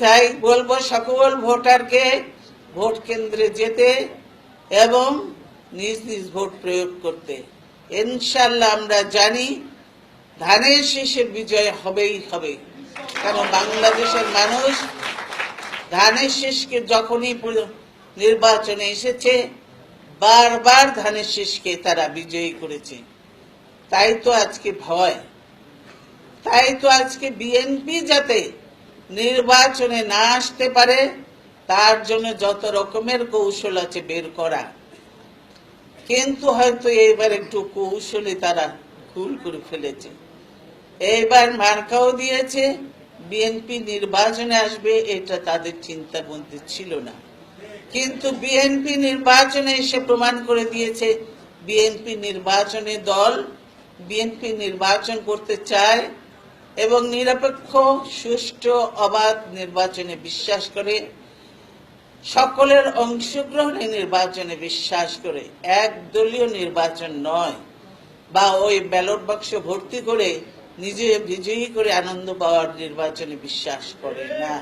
তাই বলবো সকল ভোটারকে ভোট কেন্দ্রে যেতে এবং নিজ নিজ ভোট প্রয়োগ করতে। ইনশাআল্লাহ আমরা জানি ধানের শীষের বিজয় হবেই হবে, কারণ বাংলাদেশের মানুষ ধানের শীষকে যখনই নির্বাচনে এসেছে বারবার ধানের শীষকে তারা বিজয়ী করেছে। তাই তো আজকে ভয়, তাই তো আজকে বিএনপি যাতে নির্বাচনে না আসতে পারে তার জন্য যত রকমের কৌশল আছে বের করা, কিন্তু হয়তো এইবার একটু কৌশলে তারা ভুল করে ফেলেছে। এইবার মার্কাও দিয়েছে, বিএনপি নির্বাচনে আসবে এটা তাদের চিন্তার মধ্যে ছিল না, কিন্তু বিএনপি নির্বাচনে এসে প্রমাণ করে দিয়েছে বিএনপি নির্বাচনে দল, বিএনপি নির্বাচন করতে চায় এবং নিরপেক্ষ সুষ্ঠু অবাধ নির্বাচনে বিশ্বাস করে, সকলের অংশগ্রহণে নির্বাচনে বিশ্বাস করে, একদলীয় নির্বাচন নয় বা ওই ব্যালট বাক্স ভর্তি করে নিজে বিজয়ী করে আনন্দ পাওয়ার নির্বাচনে বিশ্বাস করে না।